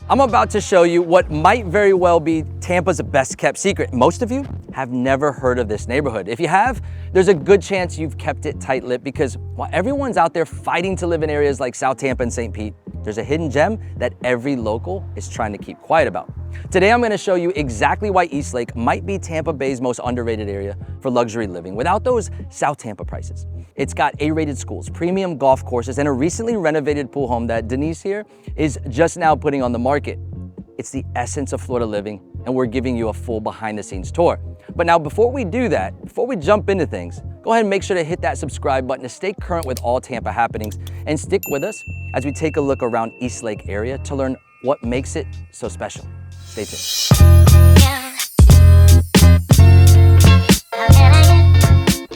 I'm about to show you what might very well be Tampa's best kept secret. Most of you have never heard of this neighborhood. If you have, there's a good chance you've kept it tight-lipped because while everyone's out there fighting to live in areas like South Tampa and St. Pete, there's a hidden gem that every local is trying to keep quiet about. Today, I'm gonna show you exactly why Eastlake might be Tampa Bay's most underrated area for luxury living without those South Tampa prices. It's got A-rated schools, premium golf courses, and a recently renovated pool home that Denise here is just now putting on the market. It's the essence of Florida living, and we're giving you a full behind-the-scenes tour. But now, before we do that, before we jump into things, go ahead and make sure to hit that subscribe button to stay current with all Tampa happenings, and stick with us as we take a look around Eastlake area to learn what makes it so special. Stay tuned.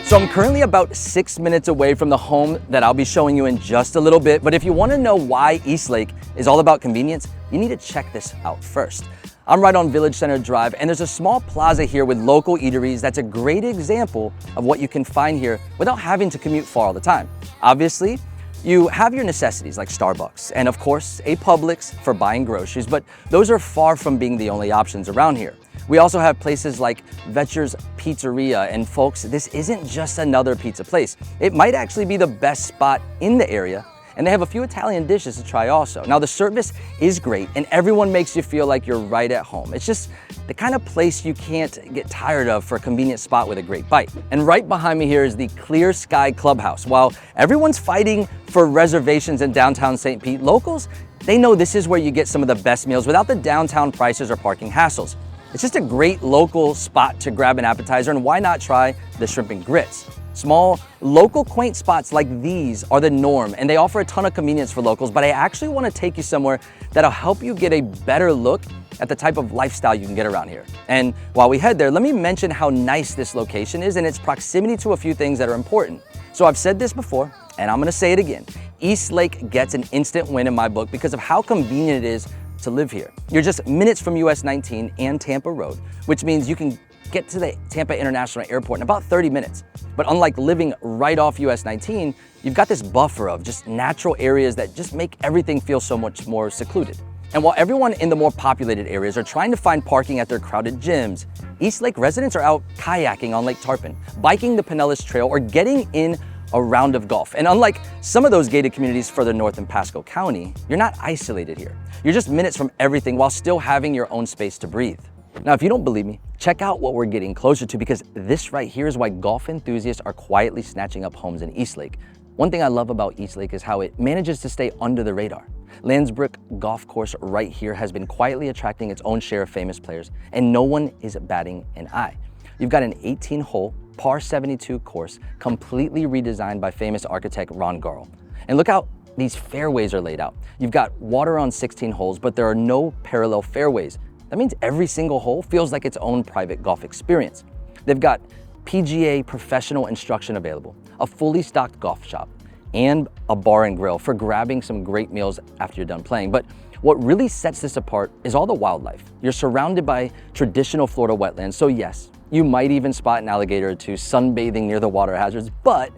So I'm currently about 6 minutes away from the home that I'll be showing you in just a little bit, but if you want to know why Eastlake is all about convenience, you need to check this out first. I'm right on Village Center Drive, and there's a small plaza here with local eateries that's a great example of what you can find here without having to commute far all the time. Obviously, you have your necessities like Starbucks and of course a Publix for buying groceries, but those are far from being the only options around here. We also have places like Vetcher's Pizzeria, and folks, this isn't just another pizza place. It might actually be the best spot in the area, and they have a few Italian dishes to try also. Now the service is great and everyone makes you feel like you're right at home. It's just the kind of place you can't get tired of for a convenient spot with a great bite. And right behind me here is the Clear Sky Clubhouse. While everyone's fighting for reservations in downtown St. Pete, locals, they know this is where you get some of the best meals without the downtown prices or parking hassles. It's just a great local spot to grab an appetizer, and why not try the shrimp and grits? Small, local, quaint spots like these are the norm, and they offer a ton of convenience for locals, but I actually want to take you somewhere that'll help you get a better look at the type of lifestyle you can get around here. And while we head there, let me mention how nice this location is and its proximity to a few things that are important. So I've said this before, and I'm going to say it again. Eastlake gets an instant win in my book because of how convenient it is to live here. You're just minutes from US 19 and Tampa Road, which means you can get to the Tampa International Airport in about 30 minutes. But unlike living right off US 19, you've got this buffer of just natural areas that just make everything feel so much more secluded. And while everyone in the more populated areas are trying to find parking at their crowded gyms, Eastlake residents are out kayaking on Lake Tarpon, biking the Pinellas Trail, or getting in a round of golf. And unlike some of those gated communities further north in Pasco County, you're not isolated here. You're just minutes from everything while still having your own space to breathe. Now, if you don't believe me, check out what we're getting closer to, because this right here is why golf enthusiasts are quietly snatching up homes in Eastlake. One thing I love about Eastlake is how it manages to stay under the radar. Landsbrook Golf Course right here has been quietly attracting its own share of famous players, and no one is batting an eye. You've got an 18-hole par 72 course completely redesigned by famous architect Ron Garl. And look how these fairways are laid out. You've got water on 16 holes, but there are no parallel fairways. That means every single hole feels like its own private golf experience. They've got PGA professional instruction available, a fully stocked golf shop, and a bar and grill for grabbing some great meals after you're done playing. But what really sets this apart is all the wildlife. You're surrounded by traditional Florida wetlands, so yes, you might even spot an alligator or two sunbathing near the water hazards, but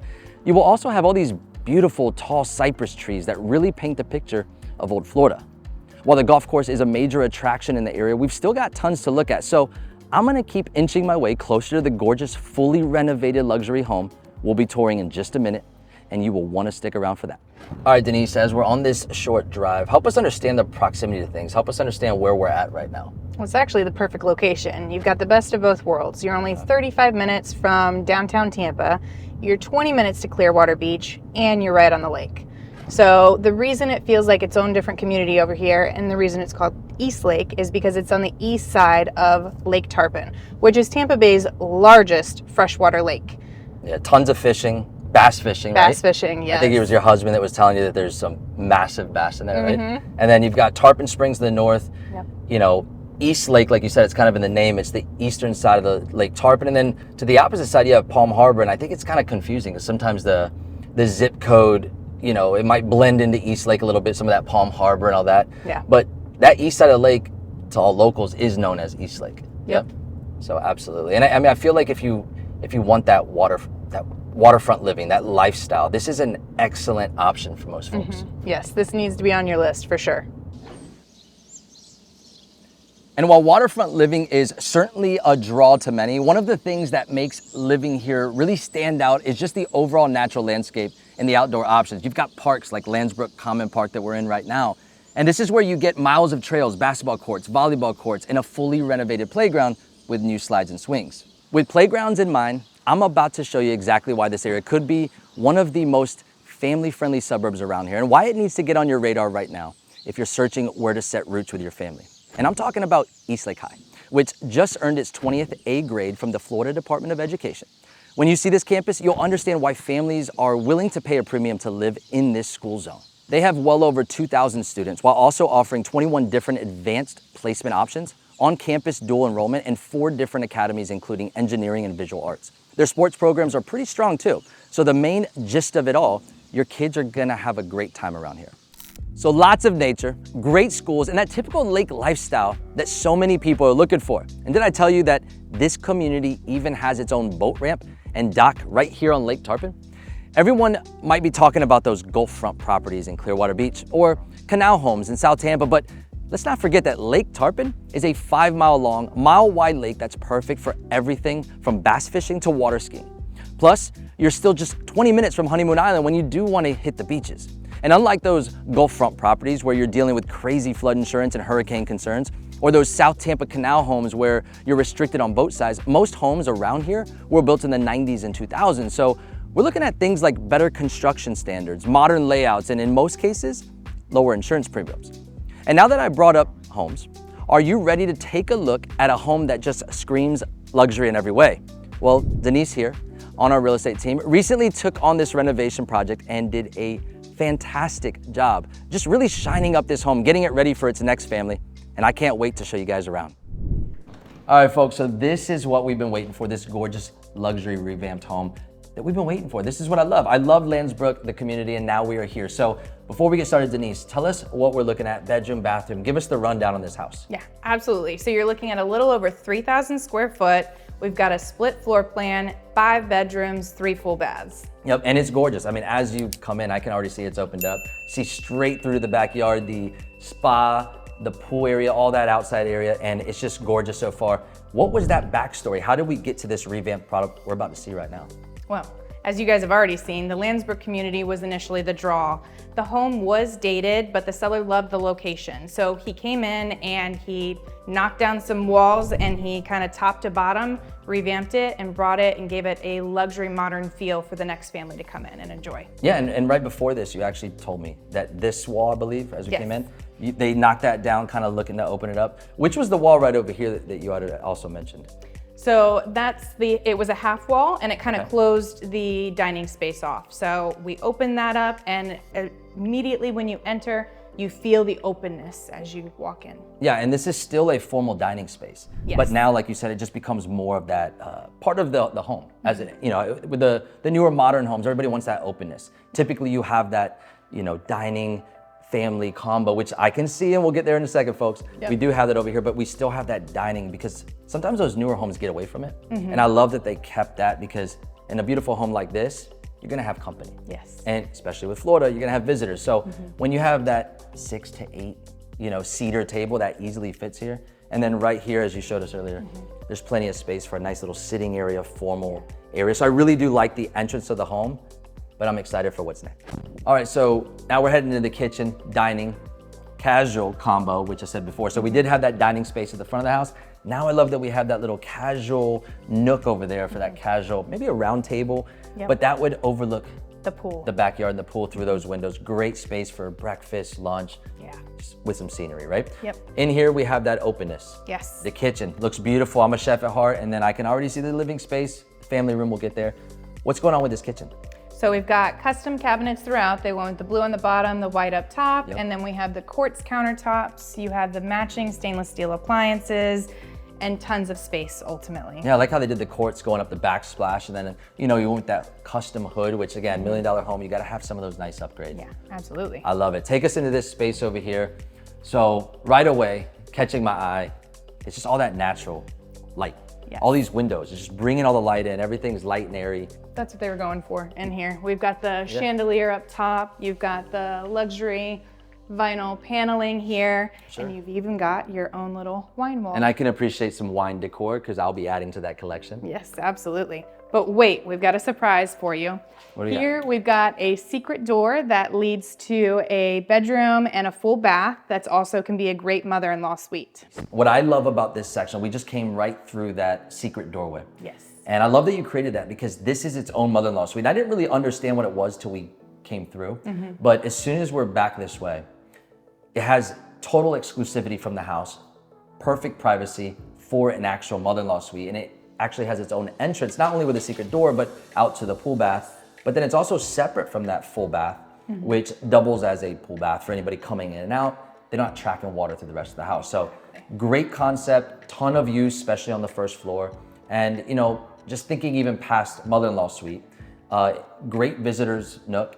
you will also have all these beautiful tall cypress trees that really paint a picture of old Florida. While the golf course is a major attraction in the area, we've still got tons to look at, so I'm gonna keep inching my way closer to the gorgeous, fully renovated luxury home we'll be touring in just a minute, and you will wanna stick around for that. All right, Denise, as we're on this short drive, help us understand the proximity to things. Help us understand where we're at right now. Well, it's actually the perfect location. You've got the best of both worlds. You're only 35 minutes from downtown Tampa, you're 20 minutes to Clearwater Beach, and you're right on the lake. So the reason it feels like its own different community over here, and the reason it's called Eastlake, is because it's on the east side of Lake Tarpon, which is Tampa Bay's largest freshwater lake. Yeah, tons of fishing. Bass fishing, right? Bass fishing, yes. I think it was your husband that was telling you that there's some massive bass in there, right? And then you've got Tarpon Springs to the north. Yep. You know, Eastlake, like you said, it's kind of in the name. It's the eastern side of the Lake Tarpon. And then to the opposite side, you have Palm Harbor. And I think it's kind of confusing because sometimes the zip code, you know, it might blend into Eastlake a little bit, some of that Palm Harbor and all that. Yeah. But that east side of the lake, to all locals, is known as Eastlake. Yep. So absolutely. And I mean, I feel like if you want that waterfront living, that lifestyle, this is an excellent option for most folks. Yes, this needs to be on your list for sure. And while waterfront living is certainly a draw to many, one of the things that makes living here really stand out is just the overall natural landscape and the outdoor options. You've got parks like Landsbrook Common Park that we're in right now. And this is where you get miles of trails, basketball courts, volleyball courts, and a fully renovated playground with new slides and swings. With playgrounds in mind, I'm about to show you exactly why this area could be one of the most family-friendly suburbs around here and why it needs to get on your radar right now if you're searching where to set roots with your family. And I'm talking about Eastlake High, which just earned its 20th A grade from the Florida Department of Education. When you see this campus, you'll understand why families are willing to pay a premium to live in this school zone. They have well over 2,000 students while also offering 21 different advanced placement options, on-campus dual enrollment, and 4 different academies including engineering and visual arts. Their sports programs are pretty strong too. So the main gist of it all, your kids are gonna have a great time around here. So lots of nature, great schools, and that typical lake lifestyle that so many people are looking for. And did I tell you that this community even has its own boat ramp and dock right here on Lake Tarpon? Everyone might be talking about those Gulf front properties in Clearwater Beach or canal homes in South Tampa, but let's not forget that Lake Tarpon is a 5-mile long, mile-wide lake that's perfect for everything from bass fishing to water skiing. Plus, you're still just 20 minutes from Honeymoon Island when you do want to hit the beaches. And unlike those Gulf front properties where you're dealing with crazy flood insurance and hurricane concerns, or those South Tampa canal homes where you're restricted on boat size, most homes around here were built in the 90s and 2000s. So we're looking at things like better construction standards, modern layouts, and in most cases, lower insurance premiums. And now that I brought up homes, are you ready to take a look at a home that just screams luxury in every way? Well, Denise here on our real estate team recently took on this renovation project and did a fantastic job, just really shining up this home, getting it ready for its next family. And I can't wait to show you guys around. All right, folks, so this is what we've been waiting for, this gorgeous luxury revamped home that we've been waiting for. This is what I love. I love Landsbrook, the community, and now we are here. So before we get started, Denise, tell us what we're looking at, bedroom, bathroom. Give us the rundown on this house. Yeah, absolutely. So you're looking at a little over 3,000 square foot. We've got a split floor plan, 5 bedrooms, 3 full baths. Yep, and it's gorgeous. I mean, as you come in, I can already see it's opened up. See straight through the backyard, the spa, the pool area, all that outside area, and it's just gorgeous so far. What was that backstory? How did we get to this revamped product we're about to see right now? Well, as you guys have already seen, the Landsbrook community was initially the draw. The home was dated, but the seller loved the location. So he came in and he knocked down some walls and he kind of top to bottom revamped it and brought it and gave it a luxury modern feel for the next family to come in and enjoy. Yeah, and right before this, you actually told me that this wall, I believe, as we Yes. came in, they knocked that down, kind of looking to open it up. Which was the wall right over here that you had also mentioned? So it was a half wall and it kind of closed the dining space off. So we opened that up and immediately when you enter, you feel the openness as you walk in. Yeah, and this is still a formal dining space. Yes. But now, like you said, it just becomes more of that part of the home. As it, you know, with the newer modern homes, everybody wants that openness. Typically you have that, you know, dining, family combo, which I can see, and we'll get there in a second, folks. Yep. We do have that over here, but we still have that dining because sometimes those newer homes get away from it. And I love that they kept that because in a beautiful home like this, you're gonna have company. Yes. And especially with Florida, you're gonna have visitors. So when you have that 6 to 8, you know, seater table that easily fits here, and then right here, as you showed us earlier, there's plenty of space for a nice little sitting area, formal area. So I really do like the entrance of the home, but I'm excited for what's next. All right, so now we're heading into the kitchen, dining, casual combo, which I said before. So we did have that dining space at the front of the house. Now I love that we have that little casual nook over there for that casual, maybe a round table, but that would overlook The pool. the backyard and the pool through those windows. Great space for breakfast, lunch, just with some scenery, right? Yep. In here, we have that openness. Yes. The kitchen looks beautiful. I'm a chef at heart, and then I can already see the living space. The family room will get there. What's going on with this kitchen? So we've got custom cabinets throughout. They went with the blue on the bottom, the white up top, and then we have the quartz countertops. You have the matching stainless steel appliances and tons of space ultimately. Yeah, I like how they did the quartz going up the backsplash, and then, you know, you want that custom hood, which again, $1 million home, you gotta have some of those nice upgrades. Yeah, absolutely. I love it. Take us into this space over here. So right away, catching my eye, it's just all that natural light. Yes. All these windows, it's just bringing all the light in. Everything's light and airy. That's what they were going for in here. We've got the chandelier up top. You've got the luxury vinyl paneling here, Sure. and you've even got your own little wine wall. And I can appreciate some wine decor because I'll be adding to that collection. Yes, absolutely. But wait, we've got a surprise for you. What do you Here we've got a secret door that leads to a bedroom and a full bath that's also can be a great mother-in-law suite. What I love about this section, we just came right through that secret doorway. Yes. And I love that you created that because this is its own mother-in-law suite. I didn't really understand what it was till we came through. But as soon as we're back this way, it has total exclusivity from the house, perfect privacy for an actual mother-in-law suite. And it actually has its own entrance, not only with a secret door, but out to the pool bath. But then it's also separate from that full bath, which doubles as a pool bath for anybody coming in and out. They're not tracking water through the rest of the house. So great concept, ton of use, especially on the first floor. And you know, just thinking even past mother-in-law suite, great visitors nook.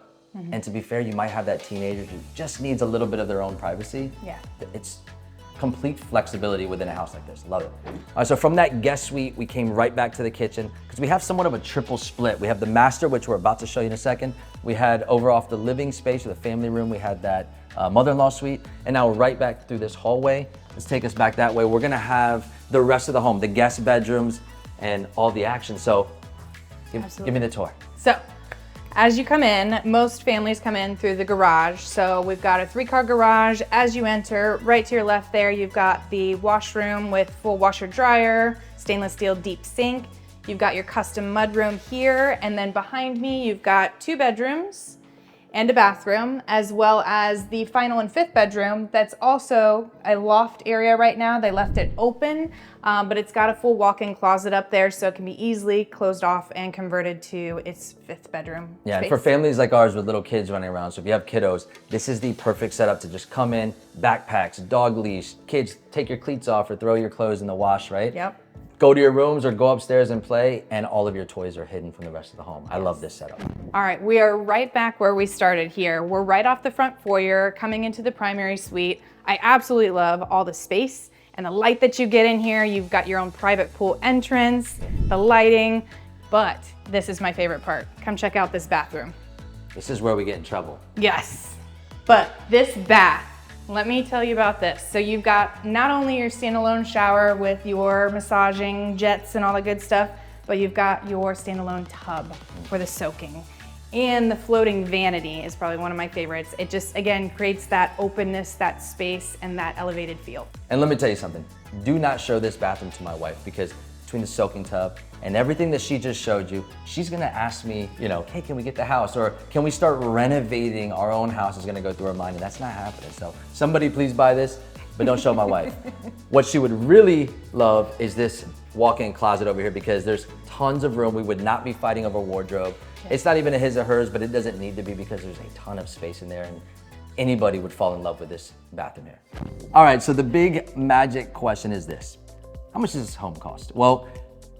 And to be fair, you might have that teenager who just needs a little bit of their own privacy. Yeah. It's complete flexibility within a house like this. Love it. All right, so from that guest suite, we came right back to the kitchen because we have somewhat of a triple split. We have the master, which we're about to show you in a second. We had over off the living space or the family room, we had that mother-in-law suite. And now we're right back through this hallway. Let's take us back that way. We're gonna have the rest of the home, the guest bedrooms and all the action. So give me the tour. So, as you come in, most families come in through the garage. So we've got a 3-car garage. As you enter, right to your left there, you've got the washroom with full washer dryer, stainless steel deep sink. You've got your custom mudroom here. And then behind me, you've got 2 bedrooms and a bathroom, as well as the final and 5th bedroom. That's also a loft area right now. They left it open, but it's got a full walk-in closet up there, so it can be easily closed off and converted to its 5th bedroom. Yeah, and space. for families like ours with little kids running around, so if you have kiddos, this is the perfect setup to just come in, backpacks, dog leash, kids, take your cleats off or throw your clothes in the wash, right? Yep. Go to your rooms or go upstairs and play, and all of your toys are hidden from the rest of the home. I love this setup. All right, we are right back where we started here. We're right off the front foyer, coming into the primary suite. I absolutely love all the space and the light that you get in here. You've got your own private pool entrance, the lighting, but this is my favorite part. Come check out this bathroom. This is where we get in trouble. Yes, but this bath, let me tell you about this. So you've got not only your standalone shower with your massaging jets and all the good stuff, but you've got your standalone tub for the soaking. And the floating vanity is probably one of my favorites. It just, again, creates that openness, that space, and that elevated feel. And let me tell you something. Do not show this bathroom to my wife because between the soaking tub and everything that she just showed you, she's gonna ask me, you know, hey, can we get the house? Or can we start renovating our own house is gonna go through her mind, and that's not happening. So somebody please buy this, but don't show my wife. What she would really love is this walk-in closet over here because there's tons of room. We would not be fighting over wardrobe. It's not even a his or hers, but it doesn't need to be because there's a ton of space in there, and anybody would fall in love with this bathroom here. All right, so the big magic question is this. How much does this home cost? Well,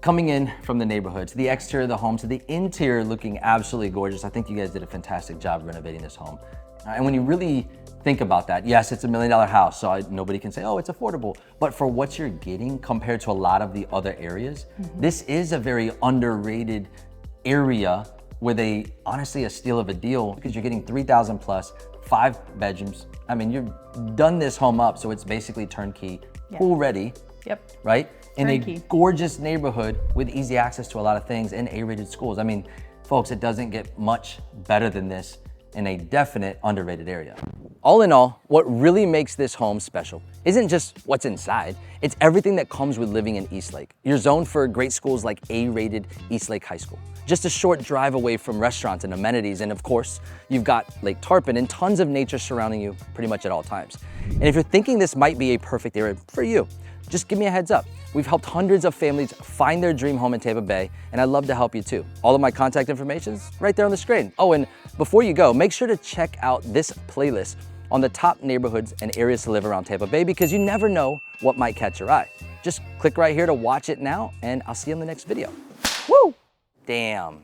coming in from the neighborhood to the exterior of the home to the interior looking absolutely gorgeous. I think you guys did a fantastic job renovating this home. And when you really think about that, yes, it's $1 million house, so nobody can say, oh, it's affordable. But for what you're getting compared to a lot of the other areas, this is a very underrated area with honestly a steal of a deal because you're getting 3,000 plus, 5 bedrooms. I mean, you've done this home up, so it's basically turnkey, pool ready. Yep. Right? In Turnkey. a gorgeous neighborhood with easy access to a lot of things and A-rated schools. I mean, folks, it doesn't get much better than this in a definite underrated area. All in all, what really makes this home special isn't just what's inside, it's everything that comes with living in Eastlake. You're zoned for great schools like A-rated Eastlake High School. Just a short drive away from restaurants and amenities, and of course, you've got Lake Tarpon and tons of nature surrounding you pretty much at all times. And if you're thinking this might be a perfect area for you, just give me a heads up. We've helped hundreds of families find their dream home in Tampa Bay, and I'd love to help you too. All of my contact information's right there on the screen. Oh, and before you go, make sure to check out this playlist on the top neighborhoods and areas to live around Tampa Bay because you never know what might catch your eye. Just click right here to watch it now, and I'll see you in the next video. Woo! Damn.